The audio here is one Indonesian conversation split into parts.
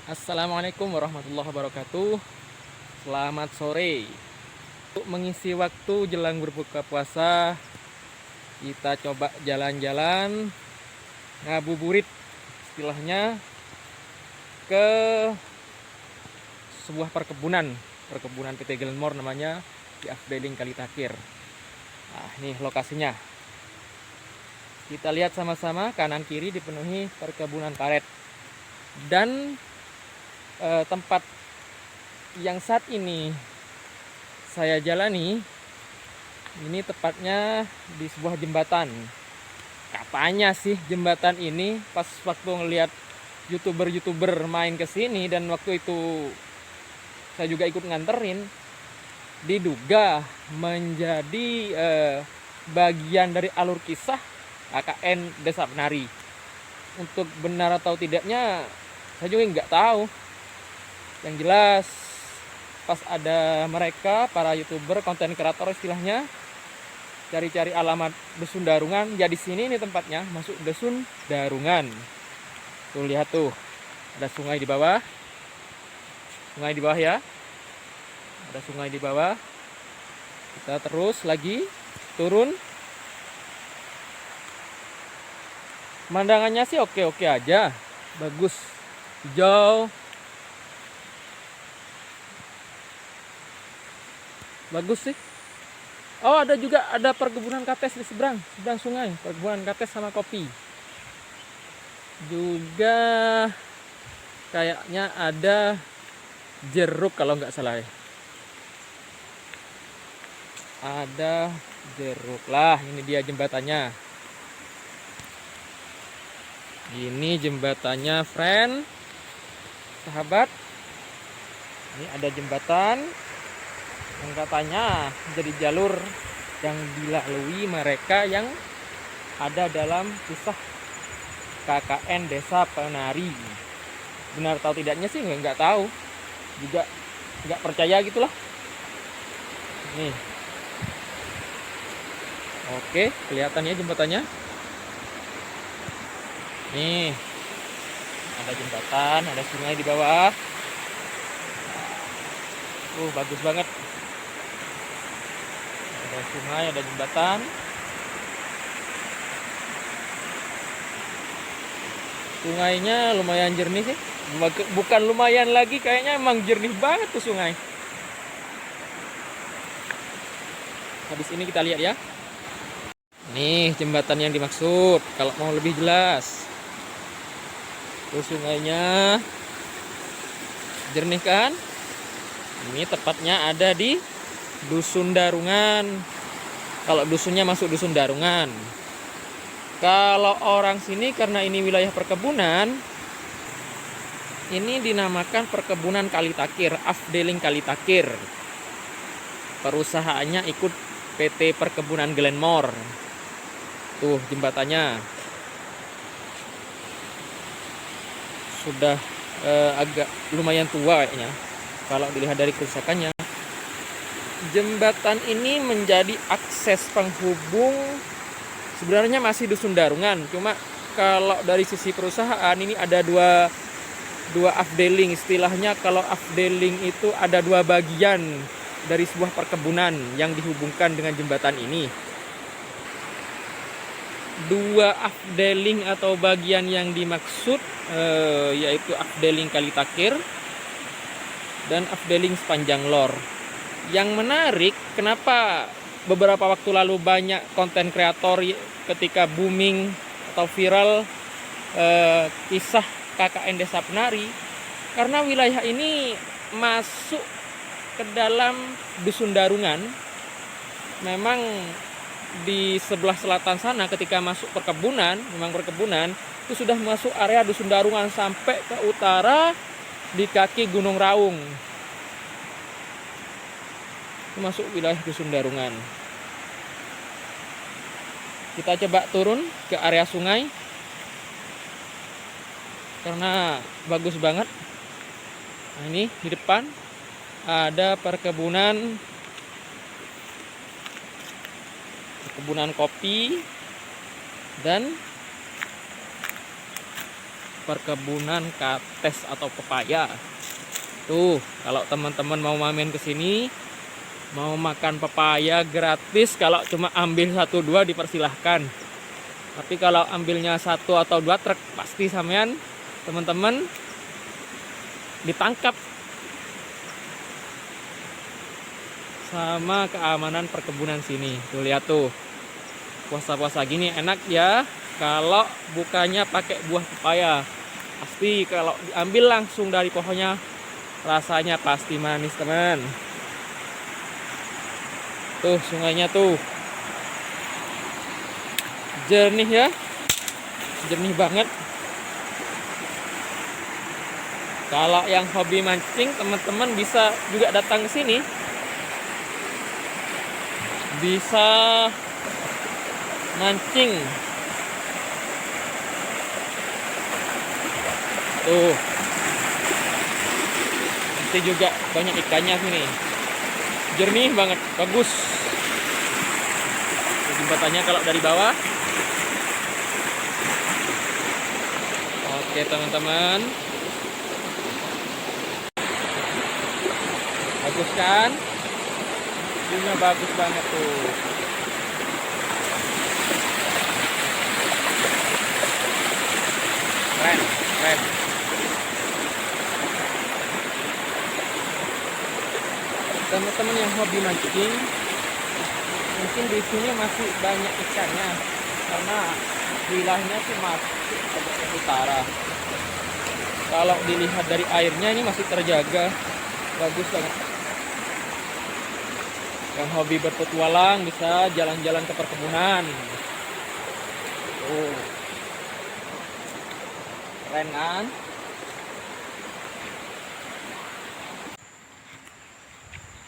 Assalamualaikum warahmatullahi wabarakatuh. Selamat sore. Untuk mengisi waktu jelang berbuka puasa, kita coba jalan-jalan ngabuburit istilahnya ke sebuah perkebunan PT Glenmore namanya, di Afdeling Kalitakir. Nah, ini lokasinya. Kita lihat sama-sama, kanan kiri dipenuhi perkebunan karet. Dan tempat yang saat ini saya jalani ini tepatnya di sebuah jembatan. Katanya sih jembatan ini pas waktu ngelihat youtuber main ke sini, dan waktu itu saya juga ikut nganterin, diduga menjadi bagian dari alur kisah KKN Desa Penari. Untuk benar atau tidaknya saya juga nggak tahu. Yang jelas pas ada mereka para youtuber, konten kreator istilahnya, cari-cari alamat Dusun Darungan. Ya di sini nih tempatnya, masuk Dusun Darungan. Tuh lihat tuh, ada sungai di bawah. Sungai di bawah ya. Ada sungai di bawah. Kita terus lagi turun. Pemandangannya sih oke-oke aja. Bagus. Hijau. Bagus sih. Oh, ada perkebunan kates di seberang sungai, perkebunan kates sama kopi. Juga kayaknya ada jeruk kalau nggak salah ya. Ada jeruk lah, ini dia jembatannya. Ini jembatannya, friend, sahabat. Ini ada jembatan yang katanya jadi jalur yang dilalui mereka yang ada dalam kisah KKN Desa Penari. Benar atau tidaknya sih nggak tahu, juga nggak percaya gitulah. Nih, oke, kelihatan ya jembatannya. Nih, ada jembatan, ada sungai di bawah. Bagus banget. Ada sungai, ada jembatan. Sungainya lumayan jernih sih. Bukan lumayan lagi, kayaknya emang jernih banget tuh sungai. Habis ini kita lihat ya. Nih jembatan yang dimaksud, kalau mau lebih jelas. Tuh sungainya jernih kan? Ini tepatnya ada di Dusun Darungan. Kalau dusunnya masuk Dusun Darungan. Kalau orang sini karena ini wilayah perkebunan, ini dinamakan Perkebunan Kalitakir, Afdeling Kalitakir. Perusahaannya ikut PT Perkebunan Glenmore. Tuh jembatannya. Sudah agak lumayan tua kayaknya kalau dilihat dari kerusakannya. Jembatan ini menjadi akses penghubung, sebenarnya masih Dusun Darungan, cuma kalau dari sisi perusahaan ini ada dua afdeling istilahnya. Kalau afdeling itu ada dua bagian dari sebuah perkebunan yang dihubungkan dengan jembatan ini. Dua afdeling atau bagian yang dimaksud yaitu Afdeling Kalitakir dan Afdeling Sepanjang Lor. Yang menarik, kenapa beberapa waktu lalu banyak konten kreator ketika booming atau viral kisah KKN Desa Penari, karena wilayah ini masuk ke dalam Dusun Darungan. Memang di sebelah selatan sana ketika masuk perkebunan, memang perkebunan itu sudah masuk area Dusun Darungan sampai ke utara di kaki Gunung Raung. Itu masuk wilayah Dusun Darungan. Kita coba turun ke area sungai karena bagus banget. Nah, ini di depan ada perkebunan kopi dan perkebunan kates atau pepaya. Tuh, kalau teman-teman mau main ke sini, mau makan pepaya gratis, kalau cuma ambil 1-2 dipersilahkan. Tapi kalau ambilnya 1 atau 2 truk, pasti sampean teman-teman ditangkap sama keamanan perkebunan sini. Tuh lihat tuh, puasa-puasa gini enak ya kalau bukanya pakai buah pepaya. Pasti kalau diambil langsung dari pohonnya, rasanya pasti manis teman. Tuh sungainya tuh jernih ya, jernih banget. Kalau yang hobi mancing, teman-teman bisa juga datang ke sini, bisa mancing. Tuh, nanti juga banyak ikannya sini, jernih banget, bagus. Jembatannya kalau dari bawah. Oke teman-teman, bagus kan? Viewnya bagus banget tuh. Keren, keren. Teman-teman yang hobi mancing, mungkin di sini masih banyak ikannya karena wilayahnya sih masih ke utara. Kalau dilihat dari airnya ini masih terjaga, bagus banget. Yang hobi berpetualang bisa jalan-jalan ke perkebunan. Oh, keren kan?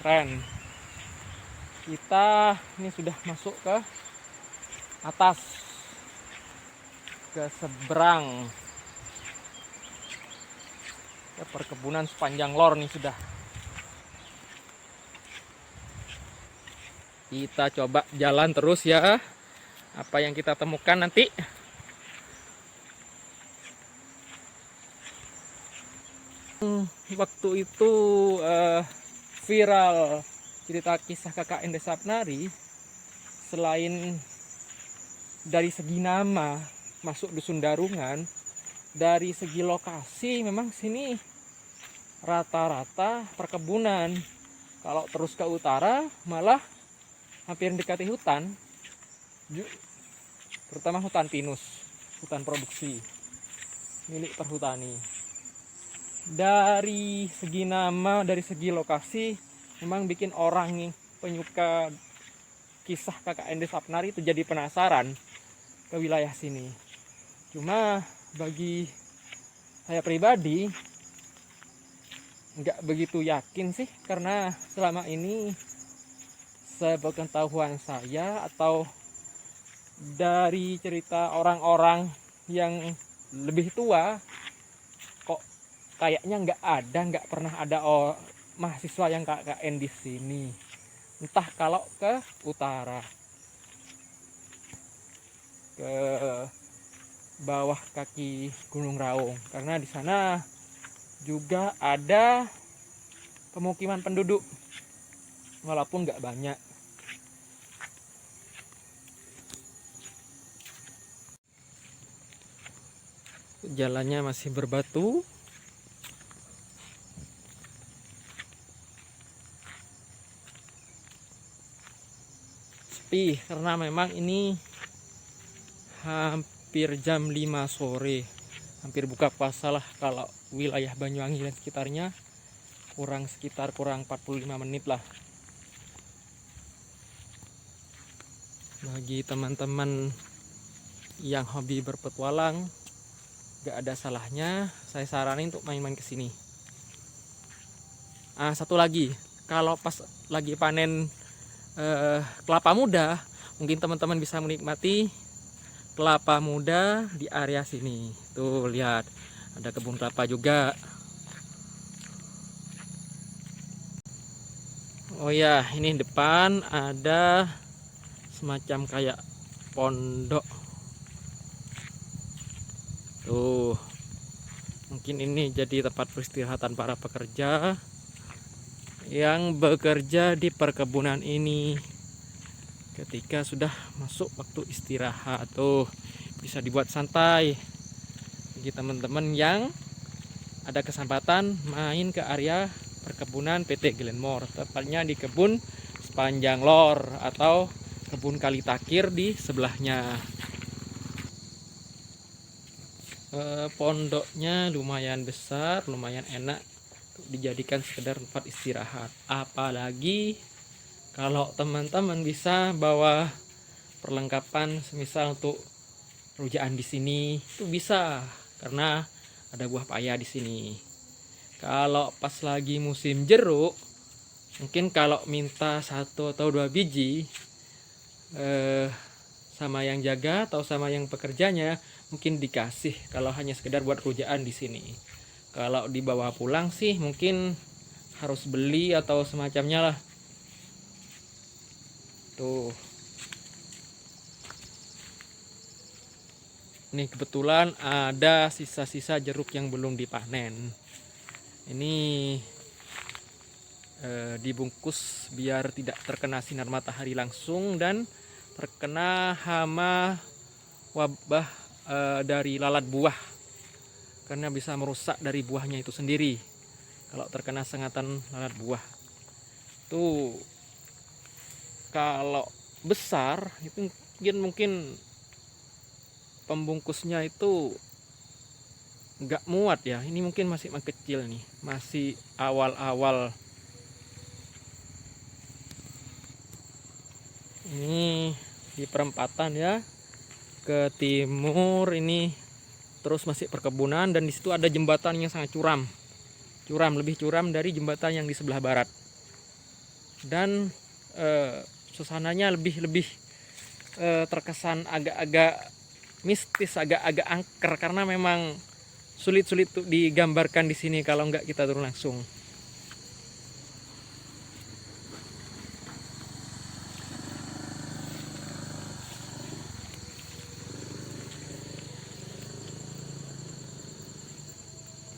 Keren. Kita ini sudah masuk ke atas, ke seberang, ke perkebunan sepanjang lor nih sudah. Kita coba jalan terus ya, apa yang kita temukan nanti. Waktu itu viral cerita kisah KKN Desa Apnari. Selain dari segi nama masuk dusun Darungan, dari segi lokasi memang sini rata-rata perkebunan. Kalau terus ke utara malah hampir mendekati hutan, terutama hutan pinus, hutan produksi milik perhutani. Dari segi nama, dari segi lokasi, memang bikin orang nih penyuka kisah KKN Desa Apnari itu jadi penasaran ke wilayah sini. Cuma bagi saya pribadi nggak begitu yakin sih, karena selama ini sepengetahuan saya atau dari cerita orang-orang yang lebih tua, kok kayaknya nggak pernah ada mahasiswa yang KKN di sini. Entah kalau ke utara, ke bawah kaki Gunung Raung, karena di sana juga ada pemukiman penduduk walaupun nggak banyak. Jalannya masih berbatu. Sepi karena memang ini hampir jam 5 sore. Hampir buka puasa lah kalau wilayah Banyuwangi dan sekitarnya. Kurang 45 menit lah. Bagi teman-teman yang hobi berpetualang, gak ada salahnya saya saranin untuk main-main ke sini. Satu lagi, kalau pas lagi panen kelapa muda, mungkin teman-teman bisa menikmati kelapa muda di area sini. Tuh lihat, ada kebun kelapa juga. Oh ya, ini depan ada semacam kayak pondok. Tuh, Mungkin ini jadi tempat peristirahatan para pekerja yang bekerja di perkebunan ini ketika sudah masuk waktu istirahat. Tuh, bisa dibuat santai bagi teman-teman yang ada kesempatan main ke area perkebunan PT Glenmore, tepatnya di kebun Sepanjang Lor atau kebun kali takir di sebelahnya. Pondoknya lumayan besar, lumayan enak untuk dijadikan sekedar tempat istirahat. Apalagi kalau teman-teman bisa bawa perlengkapan semisal untuk rujaan di sini, itu bisa karena ada buah paya di sini. Kalau pas lagi musim jeruk, mungkin kalau minta 1 atau 2 biji sama yang jaga atau sama yang pekerjanya, mungkin dikasih kalau hanya sekedar buat rujaan di sini. Kalau dibawa pulang sih mungkin harus beli atau semacamnya lah. Tuh. Ini kebetulan ada sisa-sisa jeruk yang belum dipanen. Ini dibungkus biar tidak terkena sinar matahari langsung dan terkena hama wabah dari lalat buah, karena bisa merusak dari buahnya itu sendiri kalau terkena sengatan lalat buah. Tuh, kalau besar itu mungkin pembungkusnya itu nggak muat ya. Ini mungkin masih kecil nih, masih awal-awal. Ini di perempatan ya, ke timur ini terus masih perkebunan, dan di situ ada jembatan yang sangat curam, lebih curam dari jembatan yang di sebelah barat. Dan suasananya lebih terkesan agak-agak mistis, agak-agak angker, karena memang sulit tuh digambarkan di sini kalau nggak kita turun langsung.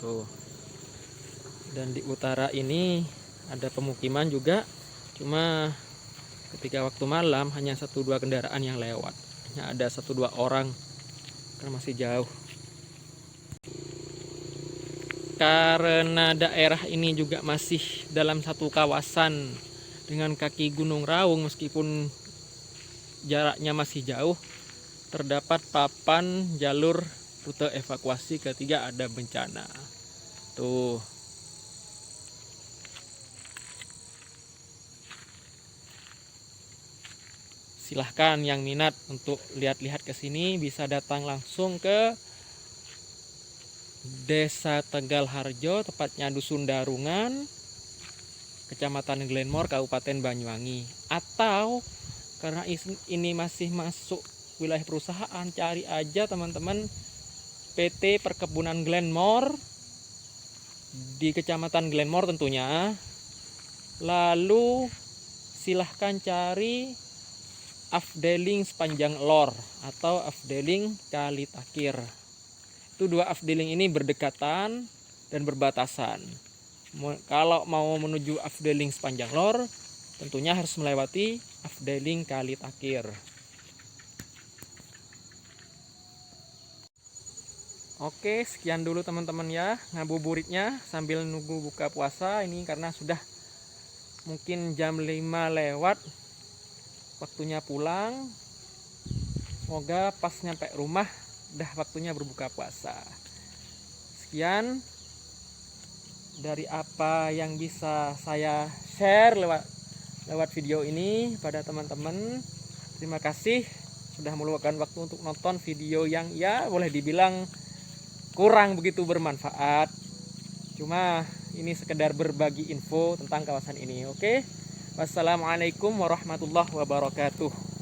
Tuh. Dan di utara ini ada pemukiman juga, cuma ketika waktu malam hanya 1-2 kendaraan yang lewat, hanya ada 1-2 orang karena masih jauh. Karena daerah ini juga masih dalam satu kawasan dengan kaki Gunung Raung, meskipun jaraknya masih jauh, terdapat papan jalur rute evakuasi ketika ada bencana. Tuh. Silahkan yang minat untuk lihat-lihat ke sini bisa datang langsung ke Desa Tegal Harjo, tepatnya Dusun Darungan, Kecamatan Glenmore, Kabupaten Banyuwangi. Atau karena ini masih masuk wilayah perusahaan, cari aja teman-teman PT Perkebunan Glenmore di Kecamatan Glenmore tentunya. Lalu silahkan cari afdeling Sepanjang Lor atau afdeling Kali Takir. Itu 2 afdeling ini berdekatan dan berbatasan. Kalau mau menuju afdeling Sepanjang Lor, tentunya harus melewati afdeling Kali Takir. Oke, sekian dulu teman-teman ya, ngabuburitnya sambil nunggu buka puasa ini, karena sudah mungkin jam 5 lewat, waktunya pulang. Semoga pas nyampe rumah udah waktunya berbuka puasa. Sekian dari apa yang bisa saya share lewat video ini pada teman-teman. Terima kasih sudah meluangkan waktu untuk nonton video yang ya boleh dibilang kurang begitu bermanfaat. Cuma ini sekedar berbagi info tentang kawasan ini. Oke. Wassalamualaikum warahmatullahi wabarakatuh.